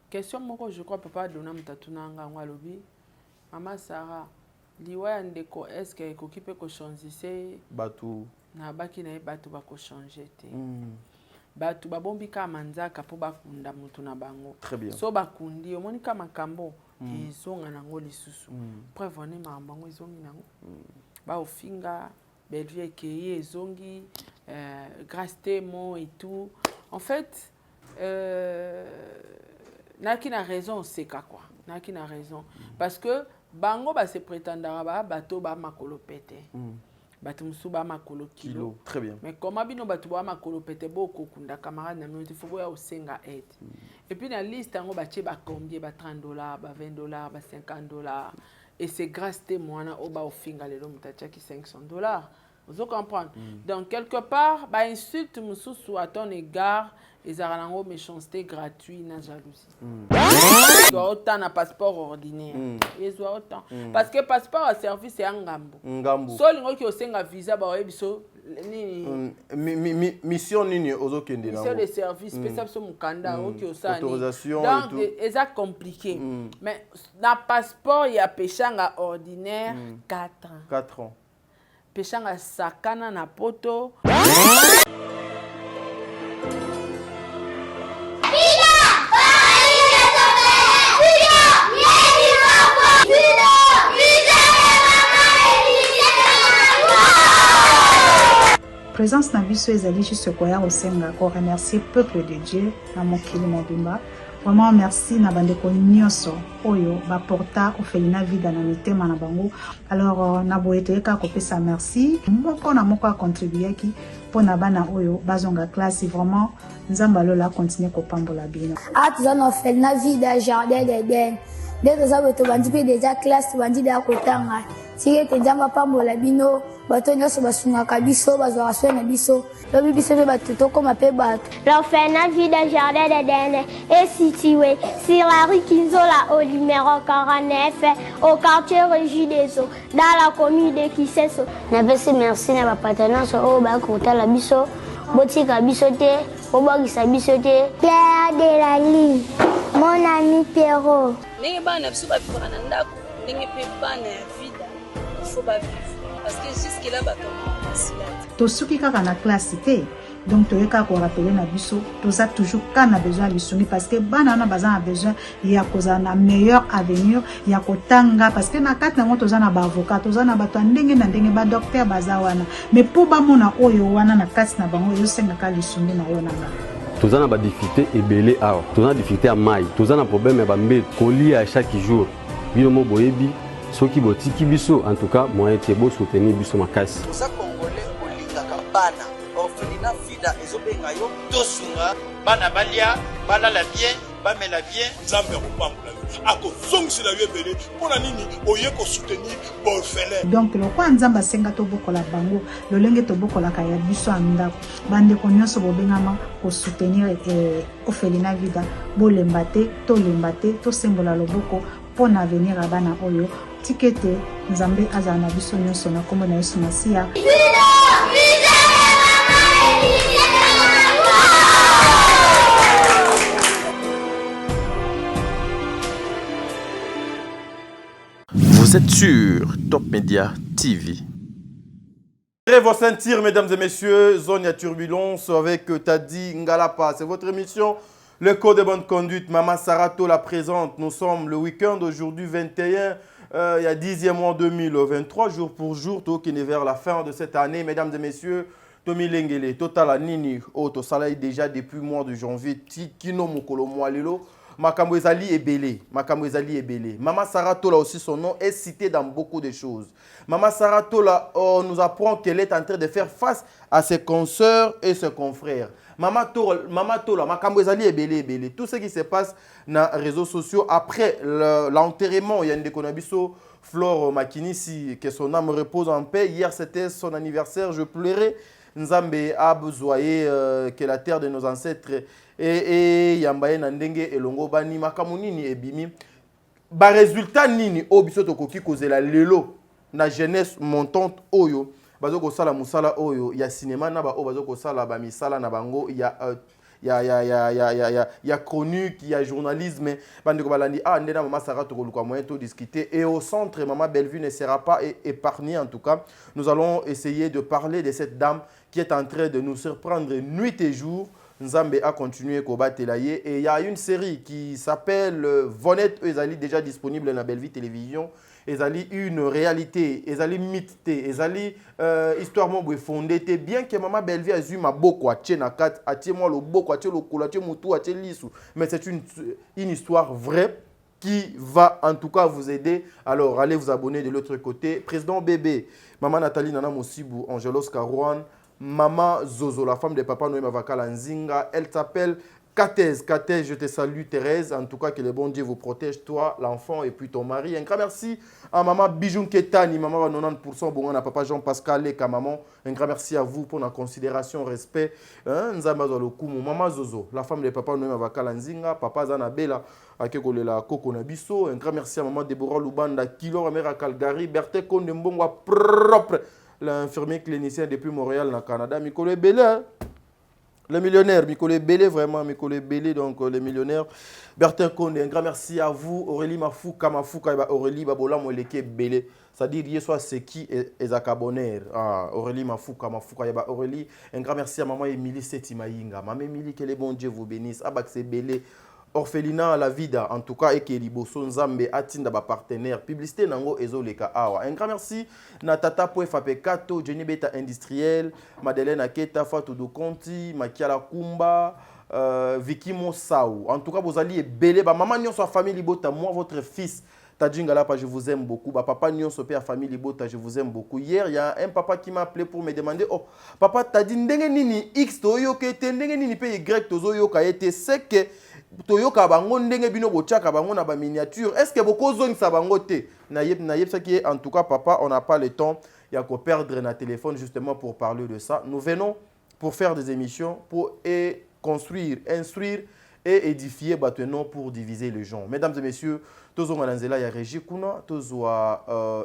question moko je crois papa dona mtatuna ngangwa lobi Mama Sarah liwa ya ndeko est-ce que ekokipe ko changer batu na baki na batu ba ko changer te batu babombi ka manzaka po bakunda mutu na bango so bakundi omoni ka makambo izonga nango lisusu preuve ne mambango izongi nango ba ofinga Bellevue Keye ezongi grâce témoin et tout en fait naki na raison c'est quoi naki na raison parce que bango ba se prétendara ba bato ba makolo pete bato musu ba makolo kilo très bien mais comment bino bato ba makolo pete boko kunda camarade na minute faut ya osenga aide et puis na liste ngo ba tie ba combien ba $30 ba $20 ba $50 et c'est grâce témoin au ba ofinga lelo mutacha ki $500 vous comprenez donc quelque part ba insulte musu à ton égard ils ont une méchanceté gratuite, na jalousie. Ils doivent autant un passeport ordinaire. Ils doivent autant. Parce que le passeport à service c'est un ngambo. Seul qui a un visa, mission nini ozokende mission de service, spécial sur mukanda, autorisation donc c'est compliqué. Mais dans le passeport il y a péchanga ordinaire 4 ans. 4 ans. Péchanga sakana na poto. Présence na biso ezali juste koya osenga ko remercier peuple de Dieu na mokili mobimba. Vraiment merci na bandeko nyonso oyo ba porta ofelina vida na mitema na bango. Alors na boete ka kopesa merci moko na moko a contribuer ki pona bana oyo bazonga classe vraiment nzamba lola continuer ko pambola bino. Atuzana ofelina vida jardin d'Eden. Dès ça beto bandi pe déjà classe bandi da kotanga. Sike te nzamba pambola bino bato nyonso basungaka biso bazwaka soin na biso lobi biso mpe bato tokoma mpe bato. L'orphelinat de Jardin d'Eden est situé sur la rue Kinzola au numéro 49 au quartier Régie des Eaux dans la commune de Kiseso. Napesi merci na bapartenance oyo bakotala biso botika biso te obakisa biso te. Claire de la ligne mon ami Pierrot. Ndenge bana biso bavivaka na ndako ndenge mpe bana ya vida faut bavivre parce que jusque là batoma basilati tosuki kaka na classe te donc toyeka ko rappeler na biso toza toujours kana besoin bisuni parce que bana na baza na besoin ya koza na meilleur avenir ya kotanga parce que na kati na toza na ba avocat toza na bato ndenge na ndenge ba docteur baza wana mais po ba mona oyo wana na kati na bango yo senga ka lisuni na yo nanga. Toza na ba difficulté ebele awa toza na difficulté ya mai toza na problème ya ba mbé kolia chaque jour bino mo boyebi soki botiki biso en tout cas moyen te bo soutenir biso makasi. Toza congolais olingaka bana orphelinat vida ezobenga yo tosunga bana balia balala bien bamela bien nzambe akopambola yo akozongisela yo ebele mpona nini oye kosoutenir baorphelin. Donc lokwa nzambe asenga tobokola bango lolenge tobokolaka ya biso ya ndako bandeko nyonso bobengama kosoutenir orphelinat vida bolemba te tolemba te tosembola loboko mpona avenir ya bana oyo tikete nzambe azala na biso nyonso na kombo na Yesu Masiya. Vous êtes sur Top Média TV. Vos sentir, mesdames et messieurs, Zone à Turbulence avec Tadi Ngalapa. C'est votre émission, le code de bonne conduite. Maman Sarato la présente. Nous sommes le week-end aujourd'hui 21. Il y a 10e mois 2023, jour pour jour, tout qui est vers la fin de cette année. Mesdames et messieurs, Tommy Lengele, Total Nini, Auto Salaï déjà depuis le mois de janvier, Kino Mokolo Moalelo, Makambo Ezali est belé. Makambo Ezali est belé. Maman Sarato là aussi, son nom est cité dans beaucoup de choses. Maman Sarato là, nous apprend qu'elle est en train de faire face à ses consoeurs et ses confrères. Maman Tola, Makambo Ezali est belé, belé. Tout ce qui se passe dans les réseaux sociaux après l'enterrement, il y a une déconabiso, Flore Makinisi, que son âme repose en paix. Hier, c'était son anniversaire. Je pleurais. Nzambe a besoin que la terre de nos ancêtres et Yambaye Nandenge et Longo Bani Makamunini et Bimi. Ba résultat nini obiso tokoki kozela lelo na jeunesse montante oyo bazoko sala musala oyo ya cinéma na ba o bazoko sala ba misala na bango y a chronique, il y a journalisme, mais Maman Sarah Tokoluka moyen de discuter. Et au centre, Maman Bellevue ne sera pas épargnée en tout cas. Nous allons essayer de parler de cette dame qui est en train de nous surprendre nuit et jour. Nzambe a continué combattre et il y a une série qui s'appelle Vonette Ezali déjà disponible dans la Bellevue Télévision. Ezali une réalité, Ezali mythe, Ezali histoire mo fondée bien que Maman Bellevue a eu ma boko a na kat a moi le boko a le kola mutu a lisu, mais c'est une histoire vraie qui va en tout cas vous aider. Alors allez vous abonner de l'autre côté. Président Bébé, Maman Nathalie Nana Mosibou, Angelos Karouane, Maman Zozo, la femme de Papa Noé Mavakala Nzinga, elle s'appelle Katez. Katez, je te salue Thérèse. En tout cas, que le bon Dieu vous protège, toi, l'enfant et puis ton mari. Un grand merci à Maman Bijoun Ketani, Maman 90%, bon, à Papa Jean-Pascal Leka, Maman. Un grand merci à vous pour la considération, respect. Maman Zozo, la femme de Papa Noé Mavakala Nzinga, Papa Zanabela, Akekolela Koko Nabiso. Un grand merci à Maman Deborah Lubanda, Kilo, Mère à Calgary, Berthe Kondembongwa propre. L'infirmier clinicien depuis Montréal, au Canada, Mikole Bélé, le millionnaire, Mikole Bélé, vraiment, Mikole Bélé, donc les millionnaires. Bertin Konde, un grand merci à vous. Aurélie Mafouka, Aurélie Babola, Moleke Bélé. C'est-à-dire, il soit Seki et Zakabonner. Aurélie Mafouka, Aurélie, un grand merci à Maman Émilie Setimaïnga. Maman Émilie, que le bon Dieu vous bénisse. Abaxe Bélé. Orphelinat à la vida, en tout cas, et Keliboso Nzambe Atinda ba partenaire. Publicité Nango Ezoleka Awa. Un grand merci. Natata Poefape Kato, Jenny Beta Industriel, Madeleine Aketa, Fatou Dokonti, Makiala Kumba, Vicky Mossaou. En tout cas, vous allez belé. Maman Nyon soit famille Libota, moi, votre fils. Tadjingalapa, je vous aime beaucoup. Papa Nyon soit père famille Libota, je vous aime beaucoup. Hier, il y a un papa qui m'a appelé pour me demander, oh, papa, t'as dit nini X, toyo kete, nini pe Y, tozo yo kaete, c'est que toyoka bango ndenge bino bochaka bango na ba miniature. Est-ce que beaucoup zone sa bango te naïb ça qui est en tout cas papa, on n'a pas le temps, il y a qu'à perdre na téléphone justement pour parler de ça. Nous venons pour faire des émissions pour construire, instruire et édifier bâtiment pour diviser les gens. Mesdames et messieurs, tous on il y a Régie Kuna, tous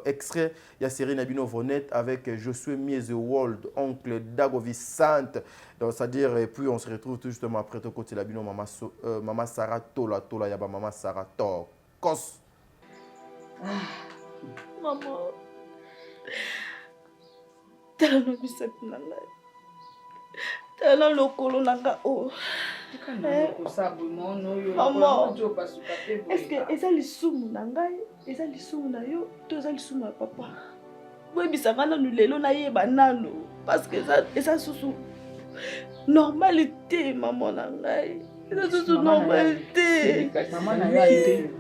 extrait, il y a série Nabino Vonette avec Josué Mies the World, oncle Dagovi Sante. C'est-à-dire, et puis on se retrouve tout justement après tout côté la bino Maman Sarah Tola yaba Maman Sarah Kos. Maman. Tellement bisep nanga. Tellement lokolo nanga o. Maman. Est-ce que eza lisumu nangai? Eza lisumu na yo? To eza lisumu na papa? Boy bisanga na lelo na yeba nano parce que eza susu normalité maman nangai. Eza susu normalité. Maman nangai.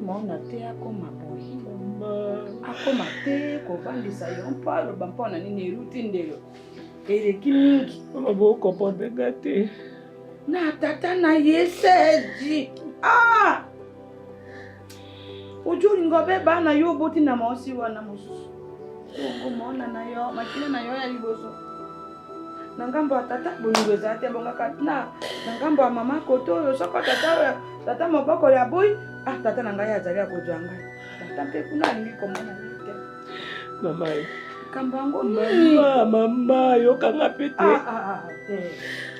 Maman te akoma boyi. Akoma te ko bandisa yo mpalo bampona nini rutindelo. Eleki mingi. Maman bo comprendre gâté. Na tata na yeseji. Ah! Ujuri ngobe bana yo boti na mosi wana mususu. Ngo mona na yo, makina na yo ya liboso. Na ngambo ya tata boningweza ate bonga katna. Na ngambo ya mama koto yo soko tata moboko ya boy. Ah tata na ngai azali ya kojanga. Tata mpe kuna ningi komona nite. Mama. Kambango mama yo kanga pete. Te.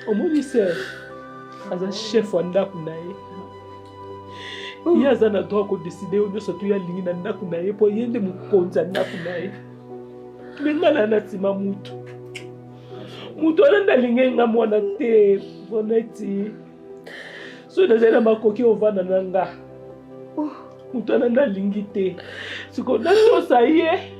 Omoni se. Aza chef wa ndaku na ye. Iya aza na droit ko décider o nyonso to ya lingi na ndaku na ye po yende mokonzi ya ndaku na ye. Menga na natima mutu. Mutu alanda lingi nga mwana te Vonette. So nazela makoki ovana nanga. Mutu alanda lingi te. Siko na tosa ye.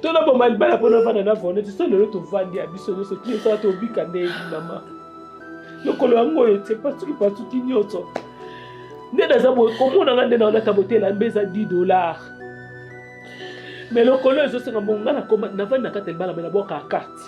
Tona bomba libala pona vana na Vonette. So lelo to vandi ya biso nyonso ti so to bika nde mama. Lokolo yango ete pasuki nyonso. Nena zabo komona ngande na olata botela mbeza $10. Mais lokolo ezosenga monga na koma na vanda katel bala mena boka carte.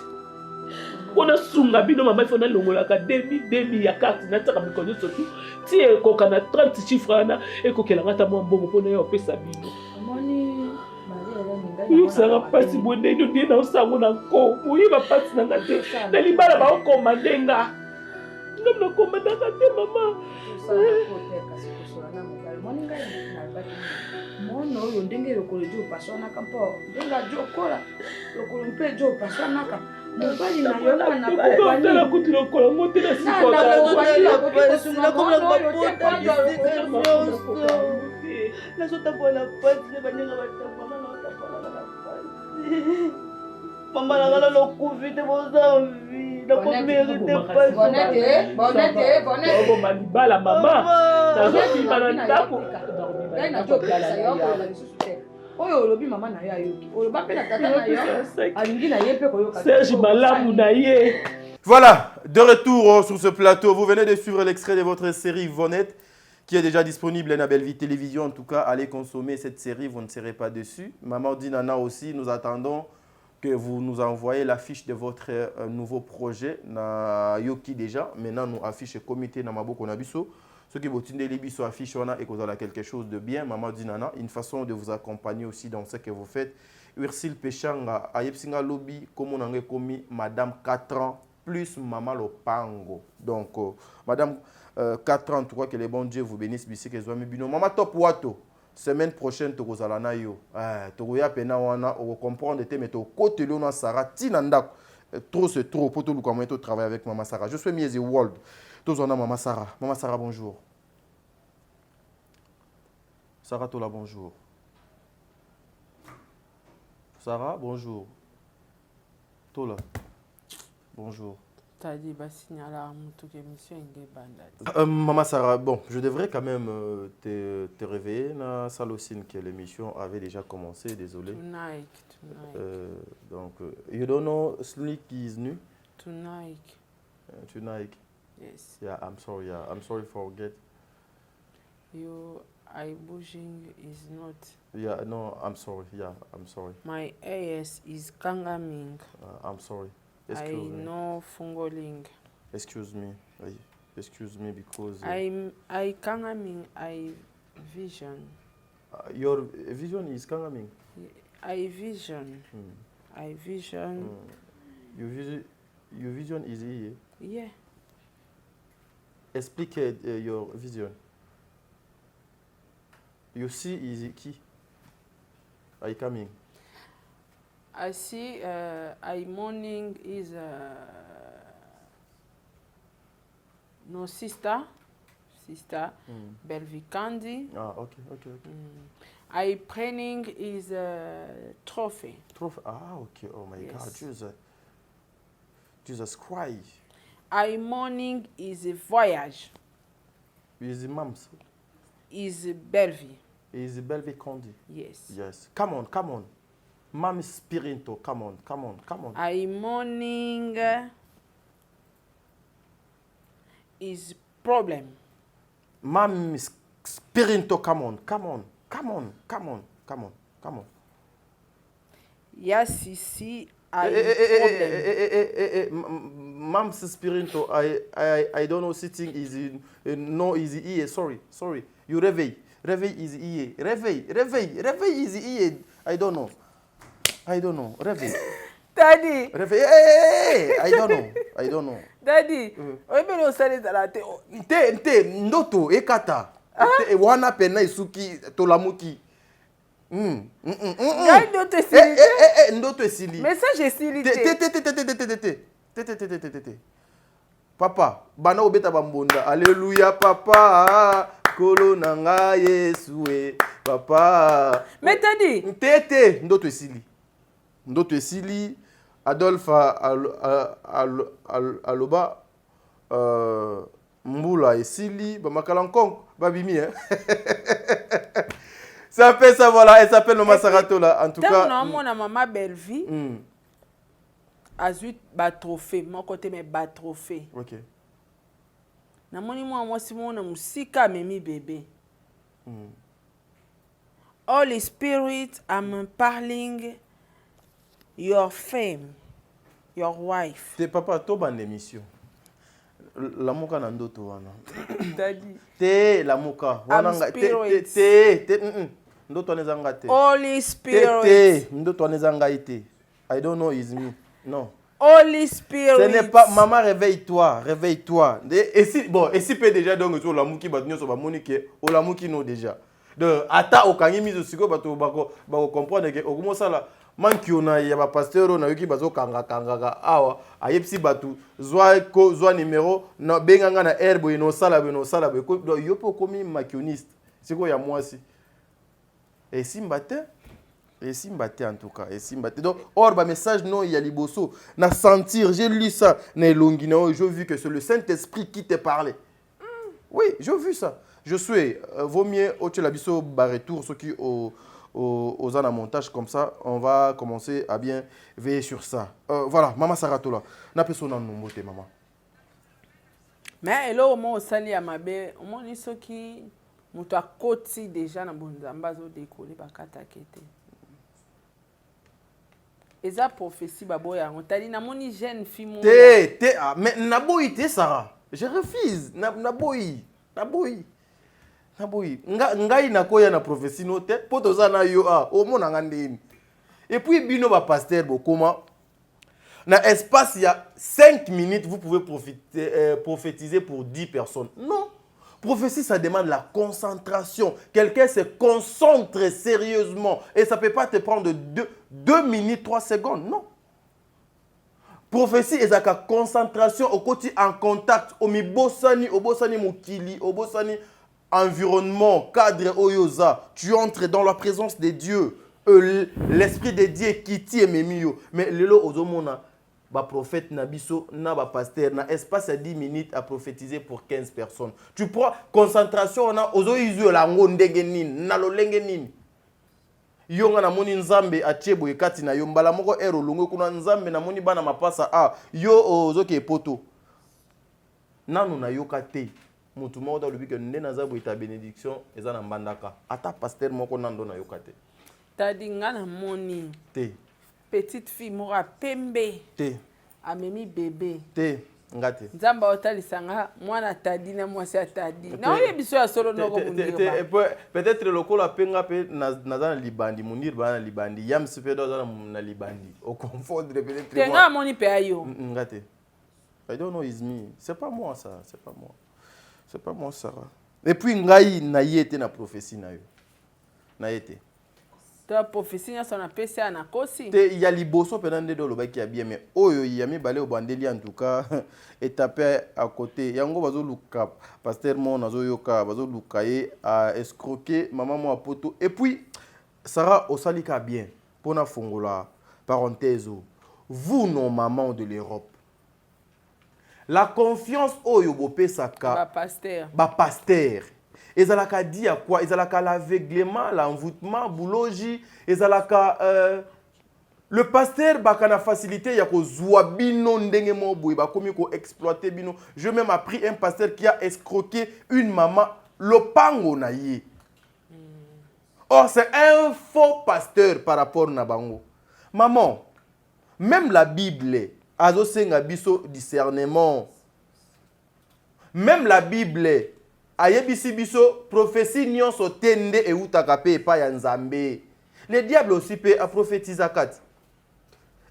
Ona sunga bino mama ifona longola ka 2000 ya carte na tsaka mikonyo sotu. Ti ekoka na 30 chiffres na ekokela ngata mwa mbongo pona yo pesa bino. Moni Marie Yo sanga pasi bonde ndo ndi na osango na ko. Uyi ba pasi na ngate. Na libala ba okomandenga. Ngam mono oyo ndenge lokolo ejo opaswanaka mpo ndenge ajo okola lokolo mpe ejo opaswanaka mobali na yo nakokotala kuti lokolo ngo te na nazotambola pasi baninga batambola naotambola na pasi mama nanga nalokufi te bozamvi nakomerite pasiboma libala mama nazobima na ndako oyo olobi mama na yo ayoki oloba mpe na tata na yo alingi na ye mpe koyoka Serge malamu na ye. Voilà, de retour sur ce plateau. Vous venez de suivre l'extrait de votre série Vonette qui est déjà disponible à Belle Vie Télévision. En tout cas, allez consommer cette série, vous ne serez pas déçus. Maman Dinana aussi, nous attendons que vous nous envoyez l'affiche de votre nouveau projet. Na Yoki déjà, maintenant nous affiche comité na Maboko Nabiso. Ceux qui vont tenir les biso affiche on a et qu'on a quelque chose de bien. Maman Dinana, une façon de vous accompagner aussi dans ce que vous faites. Ursil Pechanga, Ayepsinga Lobby, comme on a commis Madame 4 ans. Plus Maman Lopango. Donc, Madame 4 ans, tu crois que les bons dieux vous bénissent. Maman Top Wato, semaine prochaine, tu vas aller yo. Tu vas pena wana, on comprendre mais tu côté Lona Sarah, Tinanda. Trop c'est trop. Pour tout le comment tu travailles avec Maman Sarah. Je suis Miezi World. Tu vas Maman Sarah. Maman Sarah, bonjour. Sarah Tola, bonjour. Sarah, bonjour. Tola. Bonjour. T'as dit, bah, signaler à toute émission, Maman Sarah, bon, je devrais quand même te réveiller. La Salocine, que l'émission avait déjà commencé, désolé. Tonight. Donc, you don't know Slick is new? Tonight. Tonight. Yes. Yeah, I'm sorry. Yeah, I'm sorry for forget. Your eye bushing is not. Yeah, no, I'm sorry. Yeah, I'm sorry. My AS is kangaming. I'm sorry. I know fungoling. Excuse me. Excuse me because I kangaming I vision. Your vision is kangaming. I vision. I vision. Your vision is here. Yeah. Explique your vision. You see is key. I coming. I see I morning is no sister Belvi Candy. Ah, okay. I praying is trophy. Trophy. Ah, okay. Oh my God, Jesus Christ. I morning is a voyage. Is mom's. Is Belvi. Is Belvi Candy. Yes. Yes. Come on. Mom Spirinto, come on. I morning is problem. Mom Spirinto, come on. Yes, you see, problem. Mom Spirinto, I don't know, sitting is in, no is here, sorry. You réveil is here. Réveil is here. I don't know. Réveil. Daddy. Réveil. Hey, I don't know. Daddy. Oibele osale dalate. Nte ndoto ekata. Wana pena isuki tolamuki. Ndoto esili. Ndoto esili. Message esili. Papa, bana obeta bambonda. Alléluia papa. Kolo nanga Yesue. Papa. Mais Daddy. Tete ndoto esili. Adolphe aloba mbula esili bamakalankong babimi hein. Ça fait ça voilà, elle s'appelle Maman Sarato là en tout cas. Non mon maman Belvi. Azuit ba trophée, mon côté mais ba trophée. OK. Na moni moi si mona musika memi bébé. Holy Spirit, I'm parling your fame, your wife. Te papa to ban émission. La muka na ndoto wana. Daddy. Te la muka wana te ndoto anezanga te. Holy Spirit. Te ndoto anezanga ite. I don't know is me. Non. Holy Spirit. Ce n'est pas maman réveille-toi. Et si bon, et si peut déjà donc sur la muki ba nyoso ba monike o la muki no déjà. Donc ata okangi mise siko bato bako comprendre que okomo sala manki ona ya ba pasteur na yoki bazo kanga awa ayepsi batu zwa numéro na benganga na herbe no sala ko yo po komi makioniste siko ya mwasi et simbate en tout cas et simbate donc or ba message non il y a liboso na sentir j'ai lu ça na longina j'ai vu que c'est le Saint-Esprit qui te parlait. Oui, j'ai vu ça. Je suis vaut mieux au Tchelabiso retour ceux qui aux en montage comme ça, on va commencer à bien veiller sur ça. Voilà, Maman Saratola. Na personne en nombre maman. Mais là au moins au sali à ma bé, au moins ceux qui m'ont à côté déjà na bonzamba zo décoller ba katakete. Et ça prophétie baboya, on t'a dit na moni jeune fille mon. Mais naboyi te Sarah. Je refuse. Naboyi. Ngai nakoya na prophétie note poto za na yo o mona ngandeni. Et puis bino ba pasteur bokoma na espace il y a 5 minutes vous pouvez prophétiser pour 10 personnes. Non. Prophétie ça demande la concentration. Quelqu'un se concentre sérieusement et ça peut pas te prendre 2 minutes 3 secondes. Non. Prophétie est la concentration au côté en contact au mibosani mukili au bosani environnement cadre oyoza tu entres dans la présence de Dieu l'esprit de Dieu qui t'y est memio mais lelo ozomona ba prophète na biso na ba pasteur na espace à 10 minutes à prophétiser pour 15 personnes tu prends concentration na ozo izu la ngo ndenge nini na lolenge nini yonga na moni nzambe achebo ekati na yo mbala moko ero longo kuna nzambe na moni bana mapasa yo ozoke epoto nanu na yoka te mutu moko da lobike nde na zabo ita bénédiction eza na mbandaka ata pasteur moko nando na yoka te tadi ngana moni te petite fille mora pembe te amemi bébé te ngate nzamba otalisanga mwana tadi na mwasi atadi na oye biso ya solo noko mundirba peut-être lokola penga pe na za libandi munir ba na libandi yam sepedo za na libandi au confondre peut-être tenga moni pe ayo ngate I don't know is me c'est pas moi ça c'est pas moi Sarah et puis ngai na yete na prophétie na yo na yete ta prophétie na sona pesa na kosi te ya liboso pendant de lobaki ya bien mais oyo ya mi balé obandeli en tout cas étape à côté yango bazo luka pasteur mon nazo yoka bazo lukaye a escroquer maman mo poto et puis Sarah osalika bien pona fongola parenthèse vous non maman de l'Europe la confiance oyo bopesaka ba pasteur ezalaka dit à quoi ezalaka l'aveuglement l'envoûtement boulogi ezalaka le pasteur bakana facilité ya ko zwa bino ndenge mo boy ba komi ko exploiter bino je même appris un pasteur qui a escroqué une maman lopango na ye or c'est un faux pasteur par rapport na bango maman même la Bible azo senga biso discernement même la Bible ayebisi biso prophétie nyonso tende e utaka pe pa ya nzambe le diable aussi peut prophétiser kat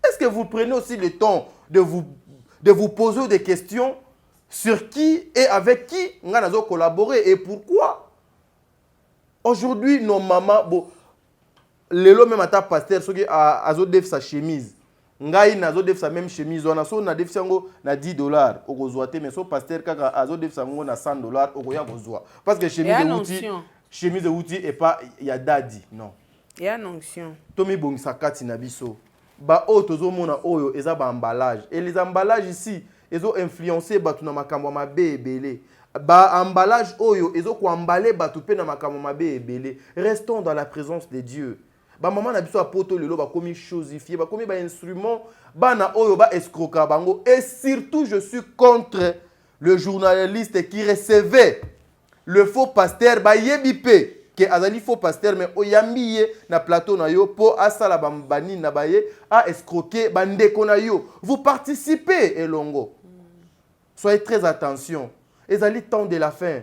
est-ce que vous prenez aussi le temps de vous poser des questions sur qui et avec qui nga nazo collaborer et pourquoi aujourd'hui nos mamans bon lelo même ata pasteur soki azo def sa chemise ngai nazo def sa même chemise wana so na def sango na $10 okozwa te mais so pasteur kaka azo def sango na $100 okoya kozwa parce que chemise outil et pas ya dadi non ya onction tomi bongisa kati na biso ba o tozo mona oyo eza ba emballage et les emballages ici ezo influencer batu na makambo mabe ebele ba emballage oyo ezo ko emballer batu pe na makambo mabe ebele restons dans la présence de Dieu. Ba maman na biso apoto lelo ba komi chosifié ba komi ba instrument bana oyo ba escroquer bango et surtout je suis contre le journaliste qui recevait le faux pasteur ba yebipe que azali faux pasteur mais oyambiye na plateau na yo po asala bambani na baye a escroquer bandeko na yo vous participez elongo soyez très attention ezali temps de la fin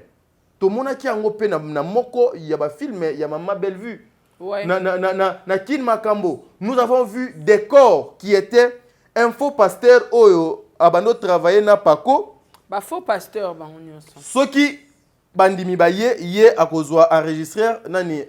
to mona ki yango pe na moko ya ba film ya Maman Belle Vue. Ouais. Na Kin Makambo, nous avons vu des corps qui étaient un faux pasteur oyo abando travailler na pako. Ba faux pasteur ba onyoso. Ceux qui bandimi ba ye akozwa enregistreur nani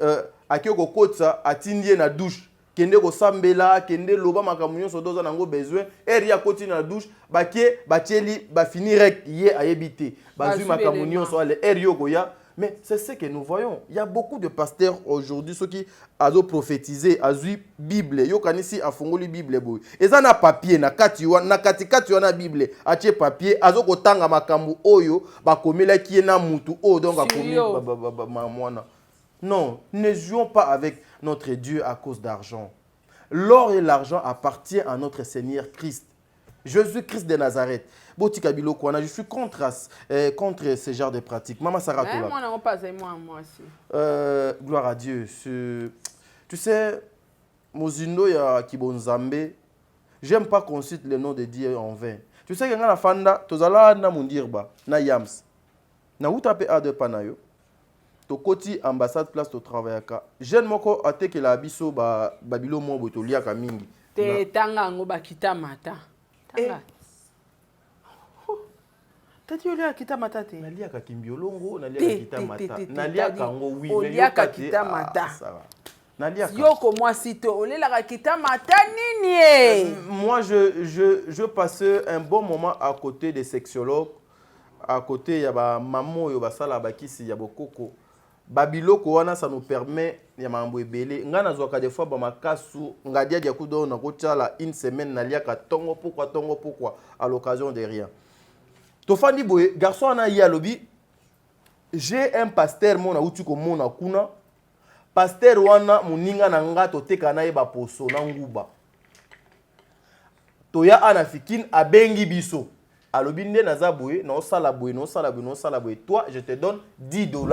akio kokotsa atindie na douche kende ko sambela kende loba makamunyo so doza nango besoin ya koti na douche bakie batieli ba finir ye ayebité bazui makamunyo so ale yoko ya. Mais c'est ce que nous voyons. Il y a beaucoup de pasteurs aujourd'hui, ceux qui ont prophétisé, ont eu Bible. Yo kanisi afungoli Bible boy. Et ça na papier na katiwa na katikati na Bible. Ache papier azo kotanga makambu oyo bakomela ki na mutu o donc akomi mwana. Non, ne jouons pas avec notre Dieu à cause d'argent. L'or et l'argent appartiennent à notre Seigneur Christ. Jésus-Christ de Nazareth. Je suis contre ce genre de pratiques. Maman Sarah, moi aussi. Gloire à Dieu. Tu sais, Mozindo ya Kibonzambe, j'aime pas qu'on cite le nom de Dieu en vain. Tu sais que dans la fanda, tozala na mundirba, na yams. Na utape ade panayo. To koti ambassade place to travaillaka. Jeune moko ate ke la biso ba babilo mo botolia ka mingi. Te tanga ngo bakita mata. Tanga. Tati olia kita mata te. Nalia ka kimbiolongo, nalia ka kita mata. Nalia ka ngo oui, mais olia ka kita mata. Nalia ka. Yoko moi sito, olela ka kita mata nini? Moi je passais un bon moment à côté des sexologues. À côté il y a ba maman yo ba sala ba kisi ya bokoko. Babiloko wana ça nous permet ya mambo ebele. Ngana zoka des fois ba makasu ngadia dia kudo na ko tala une semaine nalia ka tongo pourquoi à l'occasion de rien. Tofandi boye garçon na ya lobi j'ai un pasteur mona uti ko mona kuna pasteur wana muninga na ngato teka na yeba poso na nguba toya anafikine abengi biso alobi nde naza boye na osala boye toi je te donne $10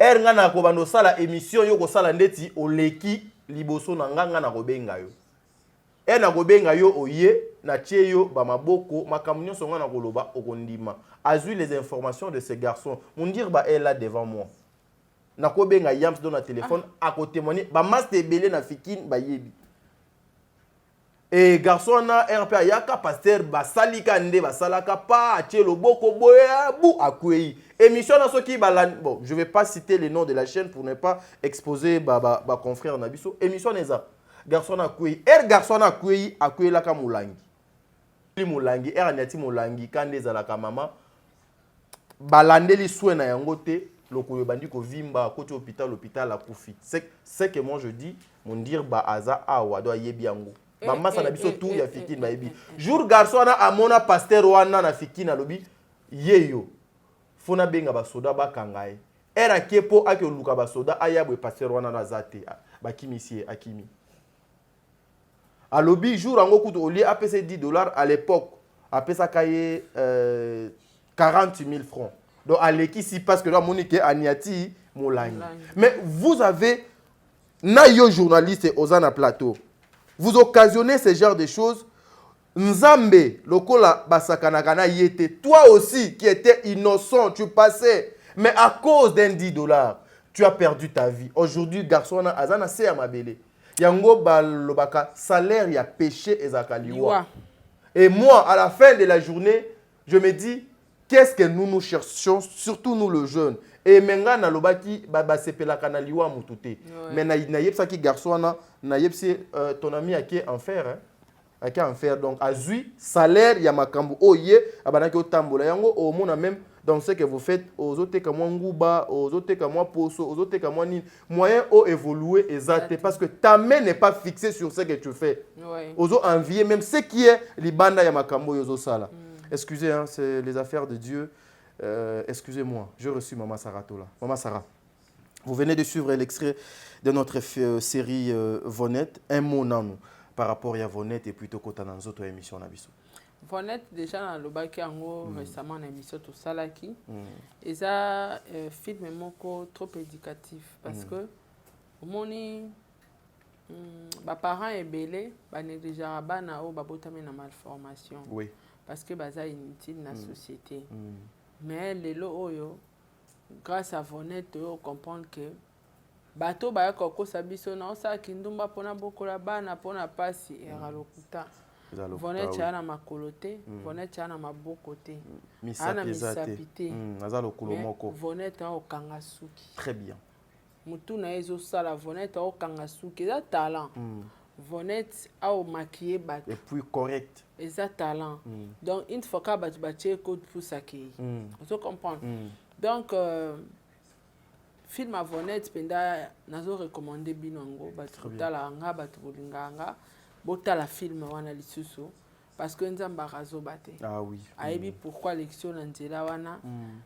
nga na ko bando sala émission yo ko sala ndeti oleki liboso na nganga na kobenga yo na kobenga yo oye na tie yo ba maboko makamunyo songa na koloba okondima azui les informations de ce garçon mon dire ba est là devant moi na kobenga yams dans na téléphone à côté témoigner ba master belé na fikine ba yebi et garçon na RP yaka pasteur ba salika nde ba salaka pa tie loboko boya bu akwei émission na soki ba bon je vais pas citer le nom de la chaîne pour ne pas exposer ba confrère na biso émission neza garçon a kuyi garçon a kuyi la ka mulangi mulangi anyati mulangi kande za ka mama balandeli soin na yango te lokoyo bandi ko vimba côté hôpital a kufi c'est que moi je dis mon dire ba aza awa do yebi yango mama sa na biso tout ya fikine ba yebi jour garçon a amona pasteur wana na fikine lobi yeyo fona benga ba soda ba kangaye kepo ake luka ba soda ayabwe pasteur wana na zate ba kimisi akimi alobi jour ango kuto oli apese $10 à l'époque apesa kaye 40 000 francs donc aleki si parce que là monique aniati molangi mais vous avez na yo journaliste ozana plateau vous occasionnez ce genre de choses nzambe lokola basakanaka na yete toi aussi qui étais innocent tu passais mais à cause d'un $10 tu as perdu ta vie aujourd'hui garçon azana se ya mabele yango balobaka salaire ya péché ezakaliwa. Et moi à la fin de la journée je me dis qu'est-ce que nous cherchons surtout nous le jeune et menga na lobaki ba sepelaka na liwa mutute mais na yebsa ki garçon na yebsi ton ami ake enfer hein donc azui salaire ya makambu oye abanaki otambola yango au mona même dans ce que vous faites aux autres comme nguba aux autres comme moi poso aux autres comme ni moyen au évoluer exact parce que ta main n'est pas fixée sur ce que tu fais aux autres envier même ce qui est libanda ya makambo yozo sala excusez hein c'est les affaires de Dieu excusez-moi j'ai reçu maman Sarah Tola maman Sarah vous venez de suivre l'extrait de notre série Vonette un mot nanou par rapport à Vonette et plutôt qu'au dans notre émission nabiso Vonette déjà dans le bac récemment en émission tout ça là qui et ça film moko trop éducatif parce que moni ba parents et belé ba négliger bana o ba botame na malformation parce que baza inutile na société mais lelo oyo grâce à Vonette on comprendre que bato ba ko sabiso na osa kindumba pona bokola bana pona pasi era lokuta Vonnet tia na makolo te, Vonnet tia na maboko te. Ana misapi te. Vonnet a okanga suki. Très bien. Mutu na ezo sala Vonnet a okanga suki, eza talent. Vonnet a o maquiller bat. Et puis correct. Eza talent. Donc une fois que batu batie code pour s'accueillir. Tu comprends? Donc film à Vonnet penda nazo recommander binongo batu tala nga batu bolinganga botala film wana lisusu parce que nzamba razo bate. Ah oui. Ayebi pourquoi l'élection na nzela wana.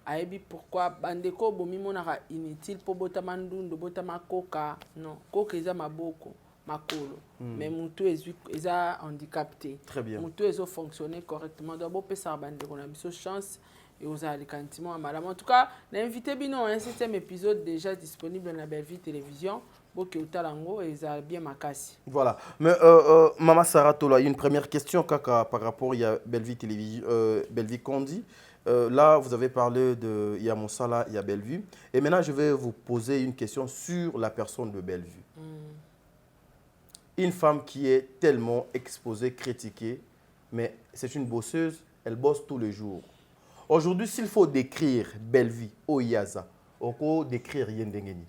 Ayebi pourquoi bandeko bomi monaka inutile po botama ndundu botama koka. Non, koka eza maboko makolo. Mais mutu eza handicapé. Très bien. Mutu ezo fonctionner correctement. Donc bopesa bandeko na biso chance. Et aux alicantiment à madame. En tout cas, l'invité bino un 7e épisode déjà disponible dans la Belle-Vie Télévision. Boke utalango et ça bien makasi. Voilà. Mais Mama Saratola, une première question kaka par rapport à Belle-Vie Télévision, Belle-Vie Kondi. Là, vous avez parlé de Yamosala, il y a Belle-Vie. Et maintenant, je vais vous poser une question sur la personne de Belle-Vie. Une femme qui est tellement exposée, critiquée, mais c'est une bosseuse, elle bosse tous les jours. Aujourd'hui, s'il faut décrire Belle-Vie, Oyaza, on peut décrire Yendengeni.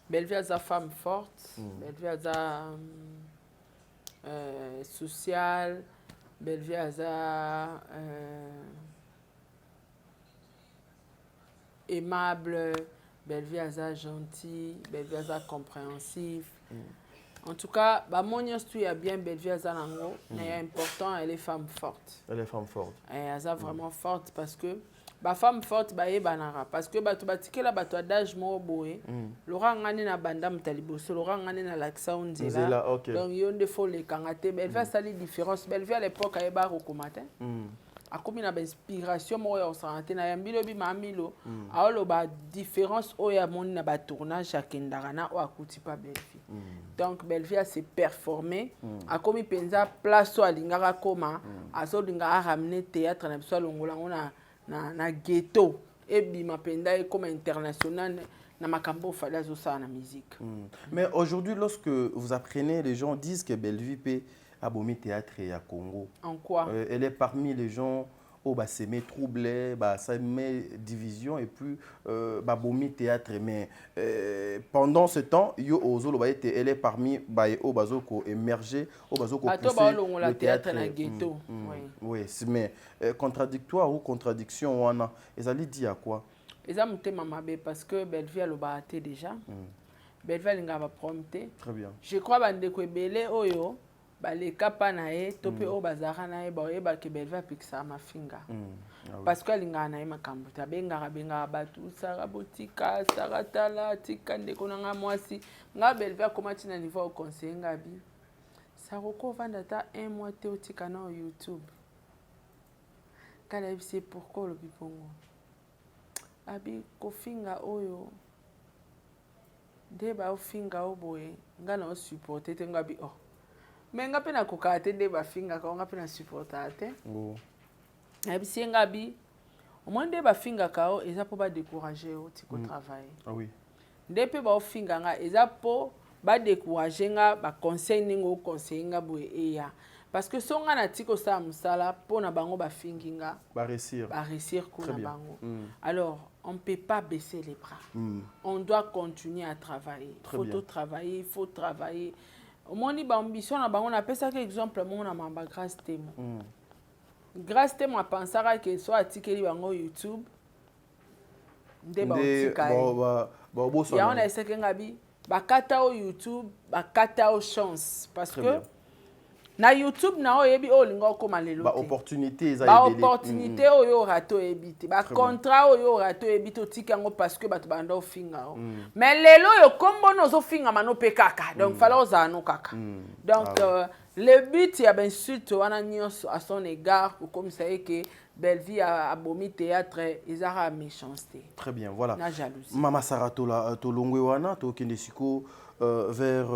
Belle-Vie est une femme forte, Belle-Vie est sociale, Belle-Vie est aimable, Belle-Vie est gentille, Belle-Vie est compréhensive. En tout cas, il y a bien Belle-Vie à Zanango, mais important, elle est femme forte. Elle est femme forte. Elle est vraiment forte parce que la femme forte, parce que tu as un d'âge boé. Laura ngani na banda mtaliboso, Laura ngani na laksa unzela. Donc il y a des fois les kangaté. Belle-Vie a une différence. Belle-Vie à l'époque elle est au matin. A comme une inspiration moi au santé na yambilo bi mamilo. Alors ba différence au ya mon na ba tournage à Kendarana ou à Koutipa Belle-Vie. Donc Belle-Vie a s'est performé. A comme penza place à lingara koma, a so lingara ramener théâtre na biso longola na ghetto et bima penda comme international na makambo fala zo ça na musique. Mais aujourd'hui lorsque vous apprenez, les gens disent que Belle-Vie peut abomi théâtre et à Congo. En quoi? Elle est parmi les gens où bah s'aimer troubler, bah s'aimer division et puis bah abomi théâtre. Mais pendant ce temps, yo ozolo bah elle est parmi bah au bazoko émerger, au bazoko pousser le théâtre na ghetto. Oui, mais contradictoire ou contradiction wana. Ezali dit à quoi? Eza mutema mabe parce que Belle-Vie a le baté déjà. Belle-Vie nga va prompter. Très bien. Je crois bande ko belé oyo les kapa na ye tope o bazara na ye ba oyeba ke Belle-Vie apikisa mafinga parce que alinga na ye makambo ta benga batu sara botika sara tala tika ndeko na nga mwasi nga Belle-Vie akomati na niveau au conseil ngabi saroko vanda ta 1 mois te otika na YouTube kala c'est pourquoi le bipongo abi kofinga oyo deba ofinga oboye nga na o supporter te ngabi oh mais nga pena kokate de bafinga ka nga pena supportate abisi ngabi au moins de bafinga ka o eza po ba décourager o tiko travail. Ah oui. Ndepe ba ofinga nga eza po ba décourager nga ba conseil ningo conseil nga boye eya parce que songa na tiko sa musala po na bango bafingi nga ba réussir ko na bango. Alors on peut pas baisser les bras. On doit continuer à travailler. Il faut travailler. Au moins, il y a ambition, on appelle ça exemple, on a ma grâce témoin. Grâce témoin, je pense que soit article sur YouTube, il y a un second gabi, bakata au YouTube, bakata au chance parce que na YouTube na oyebi o linga okoma lelo ba opportunité eza ba opportunité oyo rato ebite ba contrat oyo rato ebite otikango parce que bato banda ofinga o mais lelo yo kombo nozo finga mano pe kaka donc fala ozano kaka donc le but ya ben surtout wana nyonso à son égard pour comme ça que Belle-Vie a abomi théâtre ezara méchanceté. Très bien, voilà. Na jalousie. Mama Saratola tolongwe wana to kendesiko vers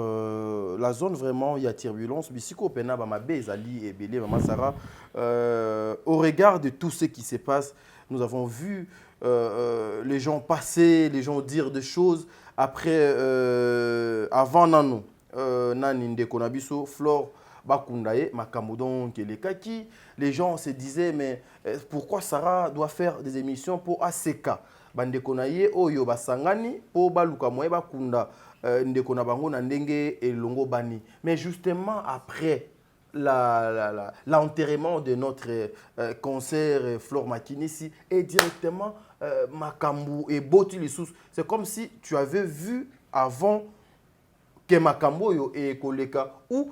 la zone vraiment il y a turbulence bisiko pena ba mabe ezali ebele Mama Sara au regard de tout ce qui se passe, nous avons vu les gens passer, les gens dire des choses après avant nano nani ndeko na biso Flore bakundaye makambo donc les kaki. Les gens se disaient mais pourquoi Sarah doit faire des émissions pour ACK? Bandeko na ye oyo basangani po baluka moye bakunda ndeko na bango na ndenge elongo bani. Mais justement après l'enterrement de notre concert Flore Makinissi et directement Makambu et Boti Lissous, c'est comme si tu avais vu avant que Makambu yo et Koleka, ou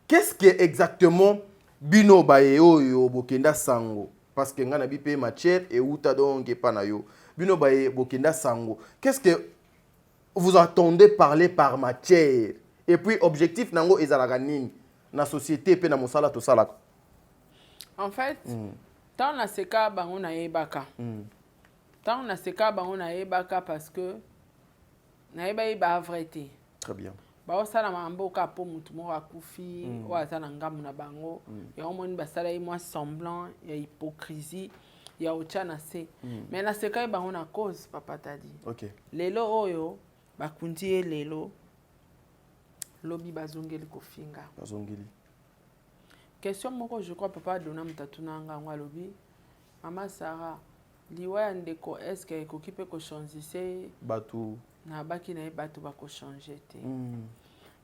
qu'est-ce qui est exactement Bino Baeo yo Bokenda Sango, parce que ngana bi pe matière et outa donc panayo Bino Bae Bokenda Sango, qu'est-ce que vous attendez parler par matière, et puis objectif nango ezalaka nini na société pe na mosala to salaka? En fait, tant na seka bango na yebaka. Tant na seka bango na yebaka parce que na yeba vérité. Très bien. Ba osala mamboka po mutu mo akufi o azana ngamu na bango ya omoni basala yi moi semblant ya hypocrisie ya ochana se. Mais na seka bango na cause papa tadi. OK. Lelo oyo bakundi lelo lobi bazongeli kofinga. Bazongeli. Question moko je crois papa dona mtatuna ngwa lobi. Mama Sarah, liwa ya ndeko est-ce que ekokipe ko changer batu na baki na batu ba ko changer te.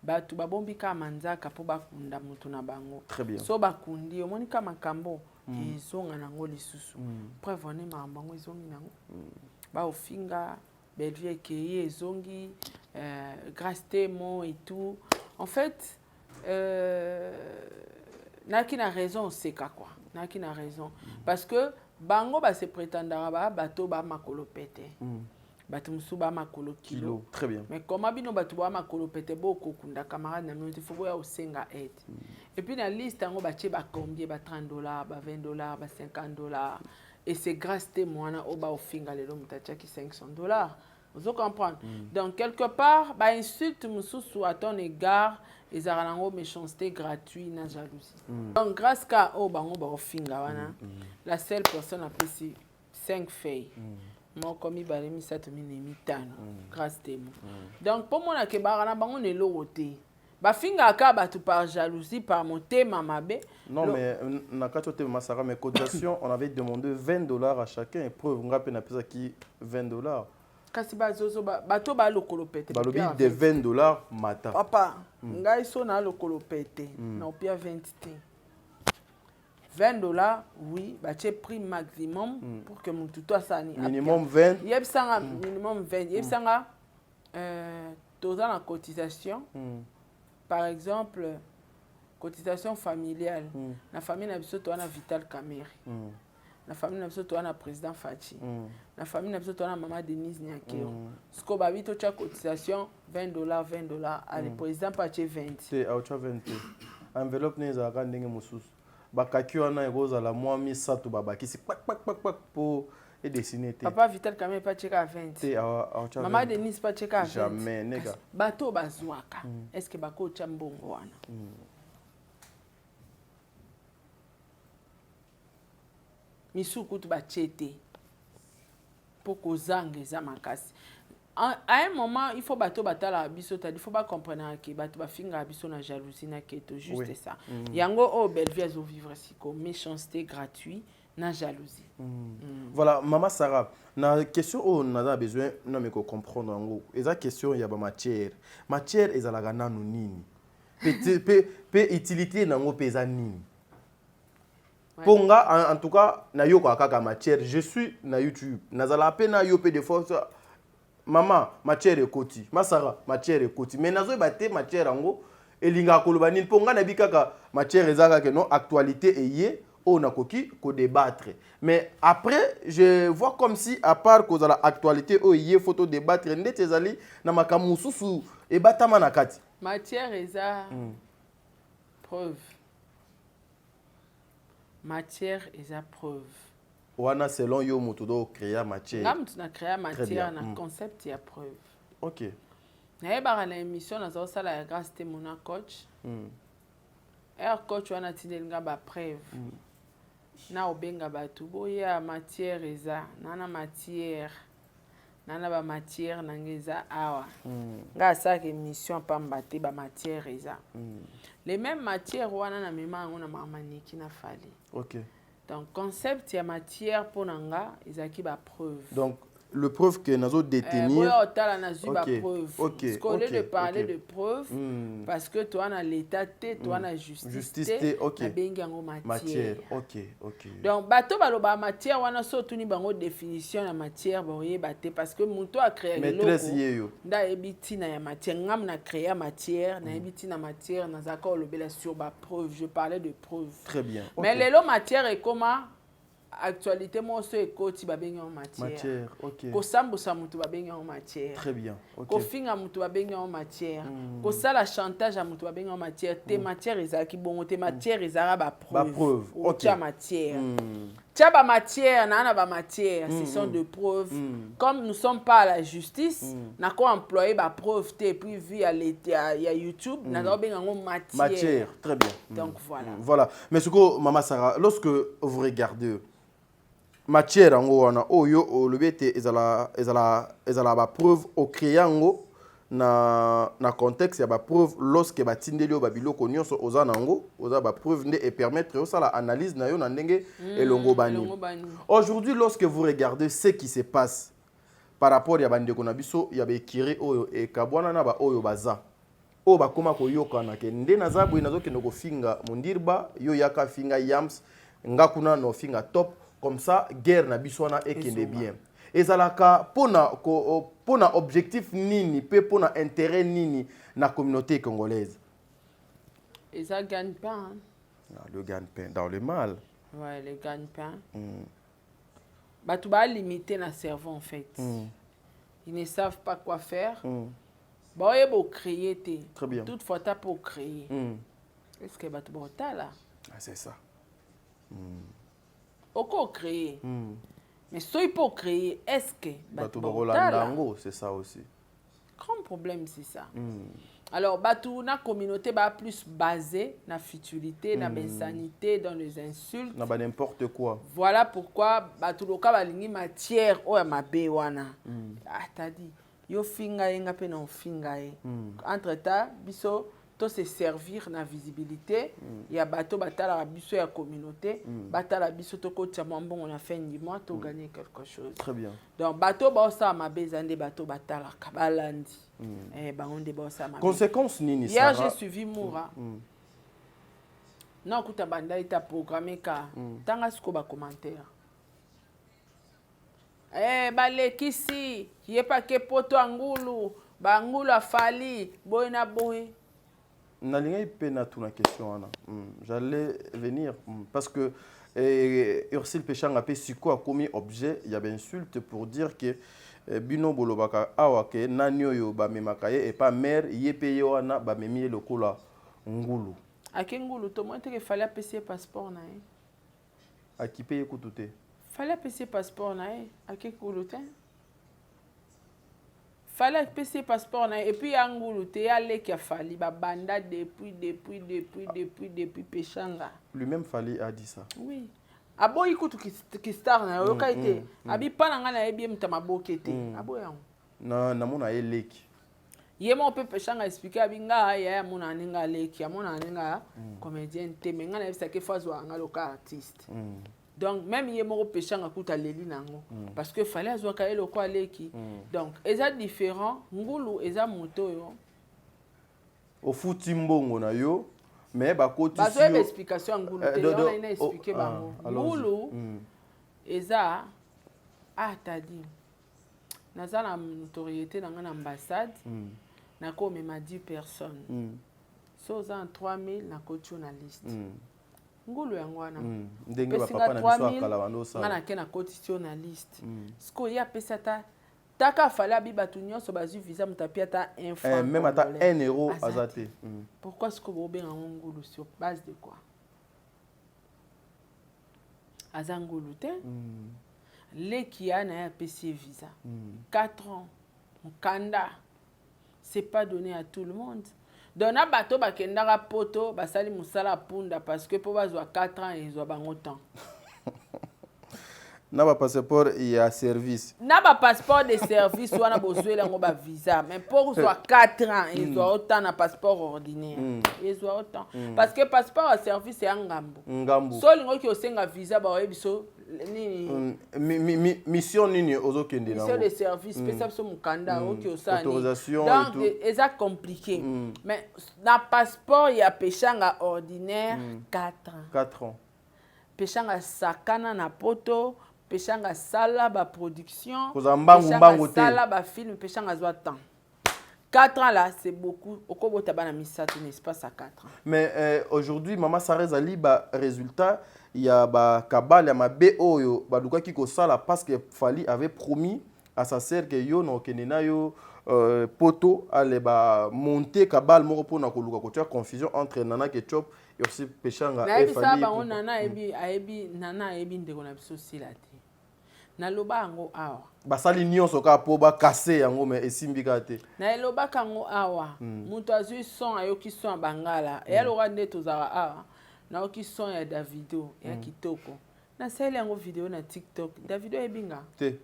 Batu babombi ka manzaka po bakunda mutu na bango. Très bien. So bakundi omoni ka makambo ezonga nango lisusu. Preuve ne mambango ezongi nango. Ba ofinga Bellevue qui est zongi, grâce témoin et tout. En fait, n'a qui n'a raison, c'est quoi. N'a qui n'a raison. Parce que bango ba se prétendra ba bateau ba makolo pété. Bateau musu ba makolo kilo. Très bien. Mais comment bino bateau ba makolo pété beaucoup kunda camarade na minute faut ya osenga aide. Et puis dans liste ngo ba che ba combien ba $30, ba $20, ba $50. Et c'est grâce témoin au bas au finga les hommes qui $500. Vous comprenez? Donc quelque part, bah insulte mususu à ton égard, ils ont une méchanceté gratuite, na jalousie. Donc grâce à au bas au finga wana, la seule personne a pris 5 feuilles. Moi comme il balé mi ça te mi tano. Grâce témoin. Donc pour moi na ke barana bango ne loroté. Bafinga akaba tu par jalousie, par mon thème mabe. Non, mais na kachote Masara, mes cotisations, on avait demandé $20 à chacun. Et preuve, on a peine à payer qui $20. Kasi bazozo bato ba lokolo pete. Balobi de $20 matin. Papa, ngai so na lokolo pete. Na opia 20 te. $20, oui, bah tu prix maximum pour que mon tuto sani. Minimum 20. Yeb sanga minimum 20. Yeb sanga toza la cotisation. Par exemple, cotisation familiale. La famille n'a besoin de Vital Kameri. La famille n'a besoin de président Fachi. La famille n'a besoin de maman Denise Nyakeo. Ce qu'on va vite au cotisation $20, $20. Allez, président Fachi 20. C'est à 20. Enveloppe n'est à rien de moussous. Bakaki on a rose à la moi mi satou babaki c'est pac pour et dessiner. Papa Vital Kameri pas checker à 20. Maman Denise pas checker à 20. Jamais nègre. Bateau bazouaka. Est-ce que bako chambongo wana? Misuku tu bachete pour kozange za makasi. À un moment, il faut bateau batala biso, il faut pas comprendre que bateau ba finga biso na jalousie na keto juste ça. Yango o Bellevue zo vivre si comme méchanceté gratuite na jalousie. Voilà, maman Sarah, na question on a besoin non mais ko comprendre ngo. Eza question ya ba matière. Matière ezalaga nanu nini? Pe utilité nango pesa nini? Ponga en tout cas na yo kwa kaka matière, je suis na YouTube. Nazala pe na yo pe de force. Maman, matière ekoti. Masara, matière ekoti. Mais nazo baté matière ango elinga koloba nini ponga na bikaka matière ezaka que non actualité eye on a koki ko débattre. Mais après je vois comme si à part cause la actualité eye photo débattre ndete ezali na makamu susu e batama na kati. Matière eza preuve. Matière eza preuve. Wana selon yo moto do créer matière. Ngam tu na créer matière na concept ya preuve. OK. Na yeba na émission na zo sala ya grâce te mona coach. Coach wana tidelinga ba preuve. Na obenga batu boya matière eza nana matière. nana ba matière nangeza awa nga ça que mission pamba te ba matière eza les mêmes matières wana na mema ngo na mamaniki na fali. OK. Donc concept ya matière pour nanga ezaki ba preuve. Donc le preuve que nous avons détenir. OK. Au lieu de parler de preuve, parce que toi, dans l'état, toi, dans justice, OK. matière. OK. Donc, bateau baloba matière, on a surtout une définition de la matière, parce que mon a créé le logo. Da ebiti na matière, ngam na créé matière, na ebiti na matière, na zakor le bela sur ba preuve. Je parlais de preuve. Très bien. Mais les lots matière est comment? Actualité moi so ekoti ba benga en matière. OK. Ko sambo sa mutu ba benga en matière. Très bien. OK. Ko finga mutu ba benga en matière. Ko sala chantage a mutu ba benga en matière. Te matière ezaki bon, te matière ezara ba preuve. Ba preuve. OK. Tia matière. Tia ba matière na ba matière, ce sont de preuves. Comme nous sommes pas à la justice, na ko employer ba preuve te puis via YouTube, na do benga en matière. Matière, très bien. Donc voilà. Voilà. Mais ce que Maman Sarah, lorsque vous regardez matière yango wana oyo olobete ezala ba preuve o créango na contexte ya ba preuve lorsque ba tindeli ba biloko nyonso oza nango oza ba preuve nde et permettre yo sala analyse na yo na ndenge elongo bani. Aujourd'hui lorsque vous regardez ce qui se passe par rapport ya bandeko na biso ya ba ekiri oyo e kabwana na ba oyo baza o ba koma ko yokana ke nde na zabu inazo ke ndoko finga mundirba yo yaka finga yams ngakuna no finga top. Comme ça, guerre na biswana ekende bien. Ezalaka pona objectif nini, pe pona intérêt nini na communauté congolaise. Et ça gagne-pain. Le gagne-pain dans le mal. Ouais, le gagne-pain. Bah tu vas limiter na cerveau en fait. Ils ne savent pas quoi faire. Bah ils vont créer te. Très bien. Toutefois t'as pour créer. Est-ce que bah tu vas là? C'est ça. Oko créer. Mais si il peut créer, est-ce que c'est ça aussi. Grand problème c'est ça. Alors batou na communauté ba plus basée na futilité, na insanité, dans les insultes, na ba n'importe quoi. Voilà pourquoi batou loka balingi matière o ya mabe wana. Ah t'as dit yo finga yenga pe na finga ye. Entre temps biso to se servir na visibilité ya bato batala biso ya communauté batala biso to ko tia mbongo on a fin du mois to gagner quelque chose. Très bien. Donc bato ba sa mabezande bato batala kabalandi ba onde ba sa mabe. Conséquence nini ça? Hier j'ai suivi Moura. Non kuta banda ita programmer ka tanga siko ba commentaire. Balekisi yé pas ke poto angulu ba angulu afali boy na boy. N'allez pas na toute la question. J'allais venir parce que Ursule Péchang a fait sur quoi commis objet. Il y avait insulte pour dire que Bino Bolobaka awake nanyo yo ba memakaye et pas mère yépé yo ana ba memi le kola ngulu. A ngulu to montre qu'il fallait payer passeport na e. A qui paye kutute. Fallait payer passeport na e a qui ngulu te. Fallait payer passeport na et puis angulu te aller qui a fallu ba banda depuis Péchanga. Lui-même Fali a dit ça. Oui. Abo ikutu ki star na yo kaite. Abi pana nga na ebi mtamaboke te. Abo yango. Na mona eleki. Yema pe Péchanga expliquer abi nga ya mona ninga leki, mona ninga comédien te menga na bisa ke fazwa nga loka artiste. Donc même yema Péchanga kuta leli nango parce que fallait azwa ka elo kwa leki. Donc eza différent ngulu eza moto yo. Au futi mbongo na yo mais ba koti si yo explication ngulu te on a expliquer bango. Ngulu eza t'as dit naza na notoriété dans une ambassade na ko mema 10 personnes. So za 3000 na ko journaliste. Ngulu yango wana. Ndenge ba papa na biso akala bandosa. Ngana ke na ko journaliste. Siko ya pesa ta taka fala biba tu nyonso bazu visa mutapia ta un franc. Même ata 1 euro azate. Pourquoi est-ce que vous avez un ngulu sur base de quoi? Azangulu te. Leki ana ya PC visa. 4 ans. Mukanda. C'est pas donné à tout le monde. Donc na bato bakendaka poto basali musala punda parce que pour bazwa 4 ans ils ont bango temps. na ba passeport ya service na ba passeport de service wana bozwe lango ba visa mais pour soit 4 ans ils doivent autant na passeport ordinaire ils doivent autant parce que passeport à service c'est ngambo so lingo ki osenga visa ba oyebiso nini mission nini ozokende na mission de service pesa so mukanda oki osani autorisation donc c'est compliqué mais na passeport ya peshanga ordinaire 4 ans peshanga sakana na poto peshanga sala ba production peshanga sala ba film peshanga zwa temps 4 ans là c'est beaucoup okobota bana misato n'est pas ça 4 ans mais aujourd'hui Mama Sarah ezali ba résultat ya ba kabale ya mabe oyo baluka ki ko sala parce que Fally avait promis à sa sœur que yo no kenena yo poto ale ba monter kabale moko pona ko luka ko tia confusion entre Nana Ketchup et aussi peshanga et Fally ba Nana ebi Nana ebi ndeko na biso sila te na loba yango awa basali nyonso ka po ba kase yango me esimbika te na loba kango awa mutu azui son ayoki son bangala e aloka nde tozaka awa na oki son ya Davido ya kitoko na sali yango video na TikTok Davido ebinga te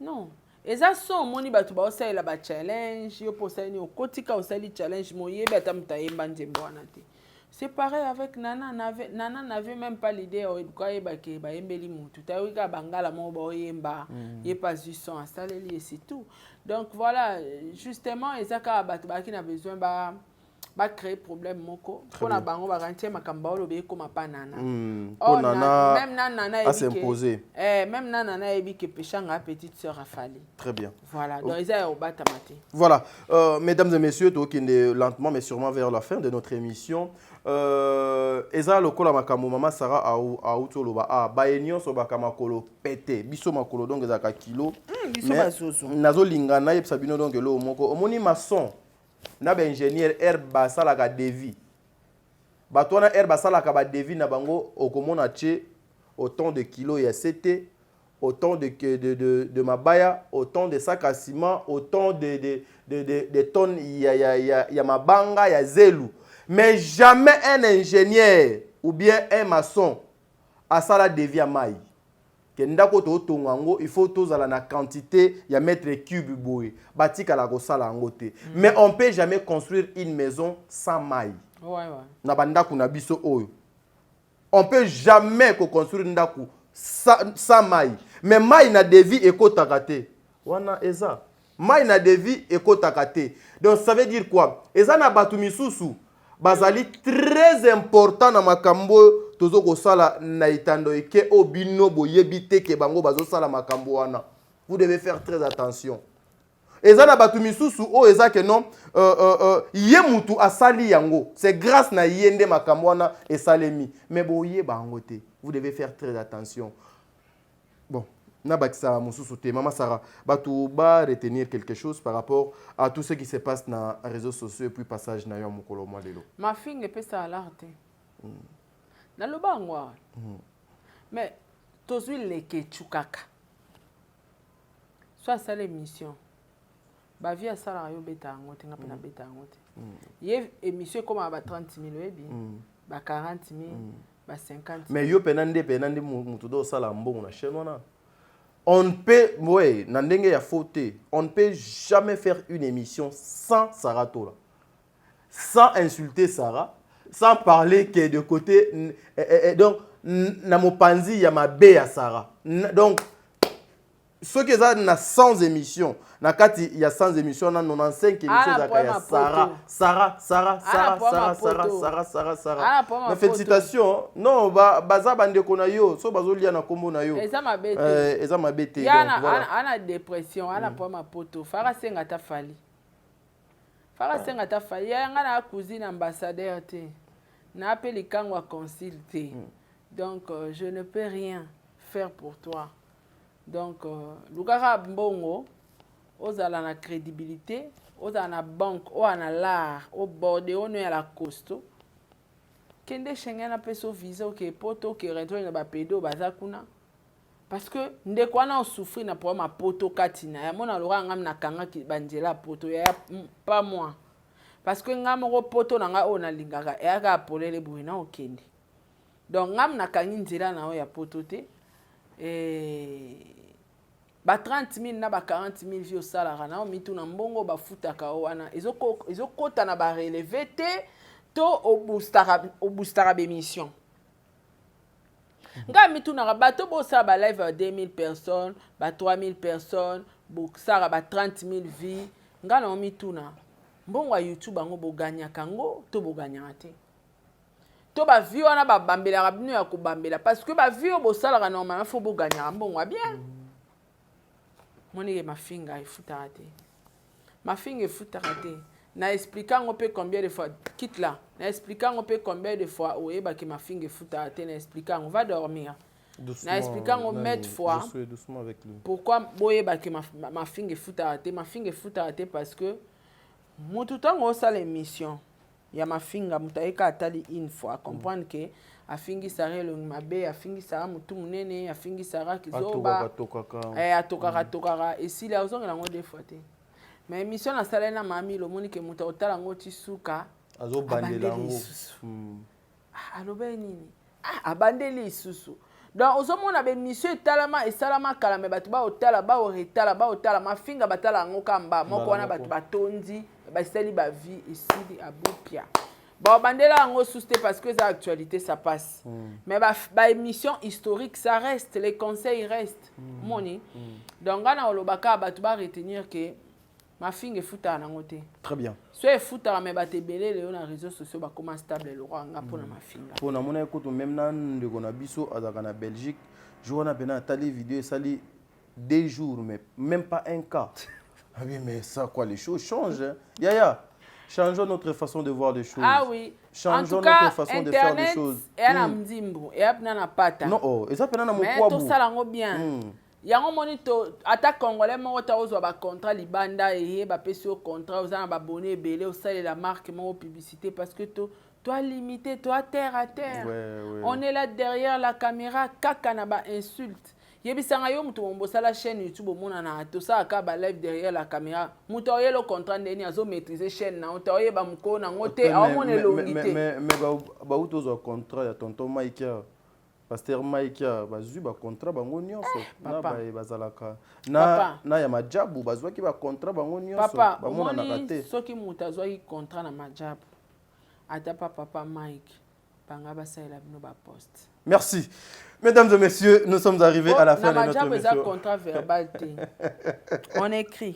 non eza son moni bato ba osalela ba challenge yo posani okotika osali challenge moyeba tamta yemba nzembo wana te. C'est pareil avec Nana. Nana n'avait même pas l'idée de quoi il y a yembeli mutu. Tu as vu que Bangala mo yemba, il a pas eu son installé et c'est tout. Donc voilà, justement, Ezaka Batbaki n'a besoin de créer problème moko. Pour la bango ba rantier makamba lo be comme pas Nana. Oh Nana. Même Nana a s'imposer. Même Nana a dit que Péchanga petite sœur a fallu. Très bien. Voilà, donc ils ont batamati. Voilà, mesdames et messieurs, donc lentement mais sûrement vers la fin de notre émission. Eza lokola makambo Mama Sarah a utoloba ba enyo so bakamakolo pété biso makolo donc ezaka kilo biso basoso nazo lingana yebisa bino donc lo moko omoni maçon na ba ingénieur herba sala ka devis batona herba sala ka ba devis na bango okomona che autant de kilos ya CT autant de mabaya autant de sacs à ciment autant de tonnes ya mabanga ya zelu. Mais jamais un ingénieur ou bien un maçon a ça la devia maï. Kendako to tongango, il faut tous la quantité ya mètre cube boy. Bati kala ko sala ngote. Mais on peut jamais construire une maison sans maï. Ouais. Na bandaku na biso oyo. On peut jamais construire ndaku sans maï. Mais maï na devi eko takate. Wana eza. Maï na devi eko takate. Donc ça veut dire quoi? Eza na batu misusu. Bazali très important na makambo tozo ko sala na itando eke obino boyebite ke bango bazo sala makambo wana. Vous devez faire très attention. Eza na batu misusu o eza ke non ye mutu asali yango. C'est grâce na yende makambo wana esalemi. Mais boye bango te. Vous devez faire très attention. Bon, na bakisa mususu te Mama Sarah, batu ba retenir quelque chose par rapport à tout ce qui se passe dans les réseaux sociaux et puis passage na yo mukolo mwa lelo. Ma fille pesa alerte. Na loba ngwa. Mais tozui leke chukaka. Soit ça l'émission. Ba via sala yo beta ngote ngapa na beta ngote. Ye émission comme ba 30 000 webi, ba 40 000, ba 50 000. Mais yo penande mutu do sala mbongo na chaîne wana. On peut, ouais, nandenge ya faute. On ne peut jamais faire une émission sans Sarah Tola. Sans insulter Sarah, sans parler que de côté donc na mopanzi ya mabe ya Sarah. Donc ceux qui sont na 100 émissions, na kati il y a 100 émissions, na 95 émissions ya Sarah. Mais félicitations. Non, baza bande kona yo, so bazolia na kombo na yo. Eza mabete. Eza mabete. Ana dépression, ana pour ma poto. Fara senga ta fali. Fara senga ta fali. Ya ngana cousine ambassadeur te. Na appelé kangwa consulter. Donc je ne peux rien faire pour toi. Donc lukaka mbongo ozala na crédibilité, ozala na banque, ozala na l'art, au bordé, on est à la costo. Kende Schengen a peso visa ke poto ke retro na ba pedo bazakuna. Parce que ndeko wana souffrir na problème poto katina. Ya mona lora ngam na kanga ki banjela poto ya pas moi. Parce que ngam ro poto na nga ona lingaka ya ka polele buina okende. Donc ngam na kangi nzela na o ya poto te. ba 30 000 na ba 40 000 vie osalaka na mituna mbongo bafutaka wana ezokota na bareleve te to obustaka bémission nga mitunaka bato bosala ba live ya 2000 personnes ba 3000 personnes bosala ba 30 000 vie nga na mituna mbongo ya YouTube yango boganyaka ngo to boganyaka te to ba vie wana babambelaka bino ya kobambela parce que ba vie bosalaka normalement faut boganyaka mbongo ya bien monike mafinga efutaka te mafinga efutaka te na expliquant on peut combien de fois quitte là na expliquant on peut combien de fois oyeba que mafinga efutaka te na expliquant on va dormir na expliquant on met fois doucement avec lui pourquoi boyeba que mafinga efutaka te parce que mutu tango osala émission ya mafinga mutu ayeka atali une fois comprendre que afingisaka elongi mabe afingisaka mutu munene afingisaka kizoba atokaka esili azongela yango deux fois te mais émission nasala na mami lomoni ke mutu otala yango ti suka azobandela yango alobe nini abandeli lisusu donc ozomona bémission esalama kala me bato baotala mafinga batala yango kamba moko wana bato batondi basali bavie esili abupia bandela yango susu te parce que ça actualité ça passe mais ba émission historique ça reste les conseils restent moni donc ngana olobaka bato ba retenir que mafinga efutaka nango te très bien so efutaka me bato ebele leo na réseaux sociaux bakoma stable eloko yanga mpona mafinga mpona mona ekutu même na ndeko na biso azalaka na Belgique jour wana pena atali vidéo esali 2 jours mais même pas un cas. Ah oui, mais ça quoi, les choses changent. Hein. Yaya, changeons notre façon de voir les choses. Ah oui. Changeons en tout cas, notre façon de faire les choses. Et à mzimbo, et à na pata. Non, oh, et ça peut na mon poids. Mais tout ça lango bien. Yango monito attaque congolais mo ta ozo ba contrat libanda et ba pesi au contrat aux ba abonné belé au sale la marque mo publicité parce que toi limité, toi terre à terre. Ouais. On est là derrière la caméra kaka na ba insulte. Yebisanga yo mutu bombosa la chaîne YouTube mona na to ça ka ba live derrière la caméra mutu oye le contrat ndeni azo maîtriser chaîne na to oye ba mko na ngote a mona longité mais ba uto zo contrat ya tonton Maïkia pasteur Maïkia bazui ba contrat bango nyonso na ba bazalaka na ya majabu bazwa ki ba contrat bango nyonso ba mona na raté soki mutu azwa ki contrat na majabu ata papa Mike banga ba saela bino ba poste. Merci. Mesdames et messieurs, nous sommes arrivés à la fin de notre émission. Contrat verbal. On écrit.